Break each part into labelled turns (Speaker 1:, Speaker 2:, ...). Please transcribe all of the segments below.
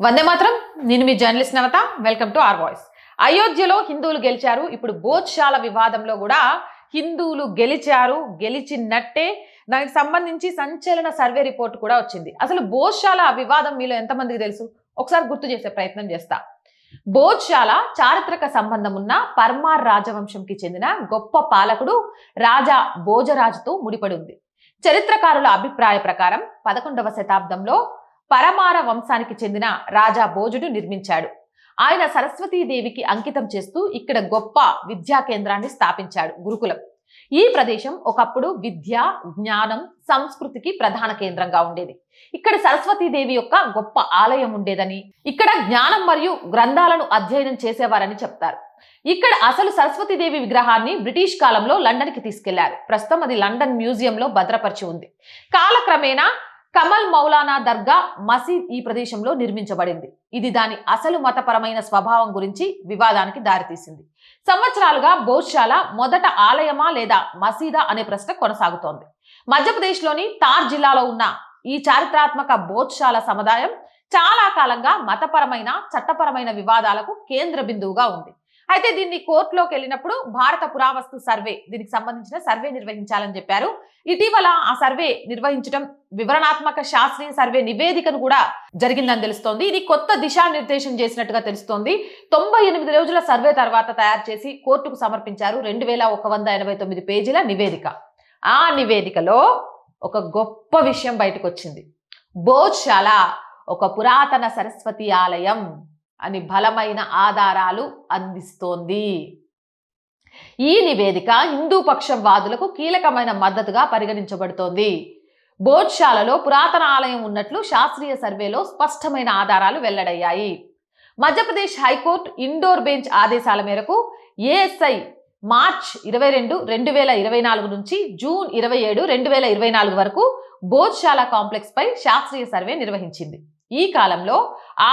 Speaker 1: వందే మాత్రం. నేను మీ journalist Navata. Welcome to our voice. అయోధ్యలో హిందువులు గెలిచారు. ఇప్పుడు బోధ్శాల వివాదంలో కూడా హిందువులు గెలిచారు, గెలిచినట్టే. దానికి సంబంధించి సంచలన సర్వే రిపోర్ట్ కూడా వచ్చింది. అసలు బోధ్శాల వివాదం మీలో ఎంతమందికి తెలుసు? ఒకసారి గుర్తు చేసే ప్రయత్నం చేస్తా. బోధ్శాల చారిత్రక సంబంధం ఉన్న పర్మార్ రాజవంశంకి చెందిన గొప్ప పాలకుడు రాజా భోజరాజుతో ముడిపడి ఉంది. చరిత్రకారుల అభిప్రాయ ప్రకారం 11వ శతాబ్దంలో పరమార వంశానికి చెందిన రాజా భోజుడు నిర్మించాడు. ఆయన సరస్వతీదేవికి అంకితం చేస్తూ ఇక్కడ గొప్ప విద్యా కేంద్రాన్ని స్థాపించాడు, గురుకులం. ఈ ప్రదేశం ఒకప్పుడు విద్య, జ్ఞానం, సంస్కృతికి ప్రధాన కేంద్రంగా ఉండేది. ఇక్కడ సరస్వతీదేవి యొక్క గొప్ప ఆలయం ఉండేదని, ఇక్కడ జ్ఞానం మరియు గ్రంథాలను అధ్యయనం చేసేవారని చెప్తారు. ఇక్కడ అసలు సరస్వతీదేవి విగ్రహాన్ని బ్రిటిష్ కాలంలో లండన్కి తీసుకెళ్లారు. ప్రస్తుతం అది లండన్ మ్యూజియంలో భద్రపరిచి ఉంది. కాలక్రమేణా కమల్ మౌలానా దర్గా మసీద్ ఈ ప్రదేశంలో నిర్మించబడింది. ఇది దాని అసలు మతపరమైన స్వభావం గురించి వివాదానికి దారితీసింది. సంవత్సరాలుగా బోధ్శాల మొదట ఆలయమా లేదా మసీదా అనే ప్రశ్న కొనసాగుతోంది. మధ్యప్రదేశ్లోని తార్ జిల్లాలో ఉన్న ఈ చారిత్రాత్మక బోధ్శాల సముదాయం చాలా కాలంగా మతపరమైన, చట్టపరమైన వివాదాలకు కేంద్ర బిందువుగా ఉంది. అయితే దీన్ని కోర్టులోకి వెళ్ళినప్పుడు భారత పురావస్తు సర్వే దీనికి సంబంధించిన సర్వే నిర్వహించాలని చెప్పారు. ఇటీవల ఆ సర్వే నిర్వహించడం, వివరణాత్మక శాస్త్రీయ సర్వే నివేదికను కూడా జరిగిందని తెలుస్తోంది. ఇది కొత్త దిశానిర్దేశం చేసినట్టుగా తెలుస్తోంది. 98 రోజుల సర్వే తర్వాత తయారు చేసి కోర్టుకు సమర్పించారు 2189 పేజీల నివేదిక. ఆ నివేదికలో ఒక గొప్ప విషయం బయటకు వచ్చింది. బోధ్శాల ఒక పురాతన సరస్వతి ఆలయం అని బలమైన ఆధారాలు అందిస్తోంది. ఈ నివేదిక హిందూ పక్షం వాదులకు కీలకమైన మద్దతుగా పరిగణించబడుతోంది. బోధ్శాలలో పురాతన ఆలయం ఉన్నట్లు శాస్త్రీయ సర్వేలో స్పష్టమైన ఆధారాలు వెల్లడయ్యాయి. మధ్యప్రదేశ్ హైకోర్టు ఇండోర్ బెంచ్ ఆదేశాల మేరకు ఏఎస్ఐ మార్చ్ 22, 2024 నుంచి జూన్ 27, 2024 వరకు బోధ్శాల కాంప్లెక్స్ పై శాస్త్రీయ సర్వే నిర్వహించింది. ఈ కాలంలో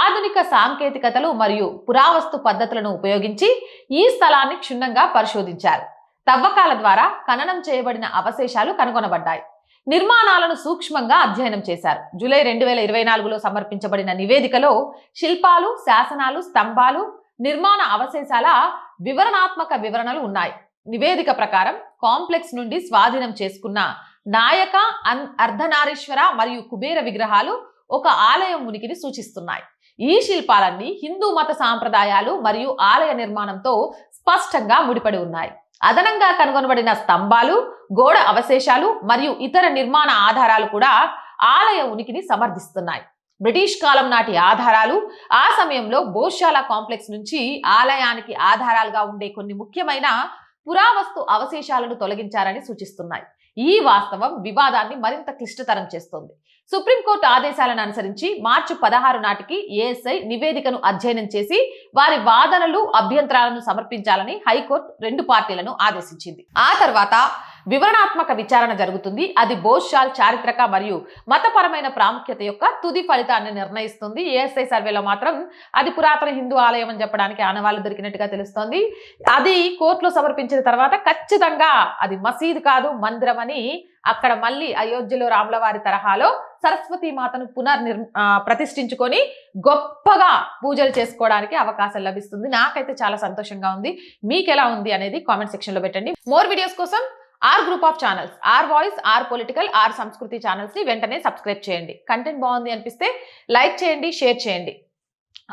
Speaker 1: ఆధునిక సాంకేతికతలు మరియు పురావస్తు పద్ధతులను ఉపయోగించి ఈ స్థలాన్ని క్షుణ్ణంగా పరిశోధించారు. తవ్వకాల ద్వారా ఖననం చేయబడిన అవశేషాలు కనుగొనబడ్డాయి. నిర్మాణాలను సూక్ష్మంగా అధ్యయనం చేశారు. జూలై 2024లో సమర్పించబడిన నివేదికలో శిల్పాలు, శాసనాలు, స్తంభాలు, నిర్మాణ అవశేషాల వివరణాత్మక వివరణలు ఉన్నాయి. నివేదిక ప్రకారం కాంప్లెక్స్ నుండి స్వాధీనం చేసుకున్న నాయక, అర్ధనారీశ్వర మరియు కుబేర విగ్రహాలు ఒక ఆలయం ఉనికిని సూచిస్తున్నాయి. ఈ శిల్పాలన్నీ హిందూ మత సాంప్రదాయాలు మరియు ఆలయ నిర్మాణంతో స్పష్టంగా ముడిపడి ఉన్నాయి. అదనంగా కనుగొనబడిన స్తంభాలు, గోడ అవశేషాలు మరియు ఇతర నిర్మాణ ఆధారాలు కూడా ఆలయ ఉనికిని సమర్థిస్తున్నాయి. బ్రిటిష్ కాలం నాటి ఆధారాలు ఆ సమయంలో బోధ్శాల కాంప్లెక్స్ నుంచి ఆలయానికి ఆధారాలుగా ఉండే కొన్ని ముఖ్యమైన పురావస్తు అవశేషాలను తొలగించారని సూచిస్తున్నాయి. ఈ వాస్తవం వివాదాన్ని మరింత క్లిష్టతరం చేస్తోంది. సుప్రీంకోర్టు ఆదేశాలను అనుసరించి మార్చి 16 నాటికి ఏఎస్ఐ నివేదికను అధ్యయనం చేసి వారి వాదనలు, అభ్యంతరాలను సమర్పించాలని హైకోర్టు 2 పార్టీలను ఆదేశించింది. ఆ తర్వాత వివరణాత్మక విచారణ జరుగుతుంది. అది బోధ్శాల చారిత్రక మరియు మతపరమైన ప్రాముఖ్యత యొక్క తుది ఫలితాన్ని నిర్ణయిస్తుంది. ఏఎస్ఐ సర్వేలో మాత్రం అది పురాతన హిందూ ఆలయం అని చెప్పడానికి ఆనవాళ్లు దొరికినట్టుగా తెలుస్తోంది. అది కోర్టులో సమర్పించిన తర్వాత ఖచ్చితంగా అది మసీదు కాదు, మందిరం అని అక్కడ మళ్ళీ అయోధ్యలో రాములవారి తరహాలో సరస్వతీ మాతను ప్రతిష్ఠించుకొని గొప్పగా పూజలు చేసుకోవడానికి అవకాశం లభిస్తుంది. నాకైతే చాలా సంతోషంగా ఉంది. మీకు ఎలా ఉంది అనేది కామెంట్ సెక్షన్ లో పెట్టండి. మోర్ వీడియోస్ కోసం or group of channels, or voice, or political, or Samskruthi channels ని వెంటనే సబ్స్క్రైబ్ చేయండి. కంటెంట్ బాగుంది అనిపిస్తే లైక్ చేయండి, షేర్ చేయండి.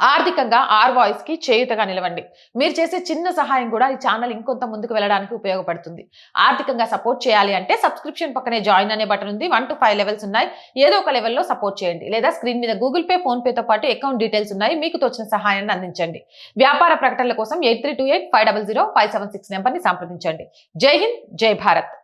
Speaker 1: ఆర్థికంగా ఆర్ వాయిస్ కి చేయుతగా నిలవండి. మీరు చేసే చిన్న సహాయం కూడా ఈ ఛానల్ ఇంకొంత ముందుకు వెళ్ళడానికి ఉపయోగపడుతుంది. ఆర్థికంగా సపోర్ట్ చేయాలి అంటే సబ్స్క్రిప్షన్ పక్కనే జాయిన్ అనే బటన్ ఉంది. 1 to 5 లెవెల్స్ ఉన్నాయి. ఏదో ఒక లెవెల్లో సపోర్ట్ చేయండి. లేదా స్క్రీన్ మీద గూగుల్ పే, ఫోన్ పేతో పాటు అకౌంట్ డీటెయిల్స్ ఉన్నాయి. మీకు తోచిన సహాయాన్ని అందించండి. వ్యాపార ప్రకటనల కోసం 8328 500 576 నెంబర్ని సంప్రదించండి. జై హింద్, జై భారత్.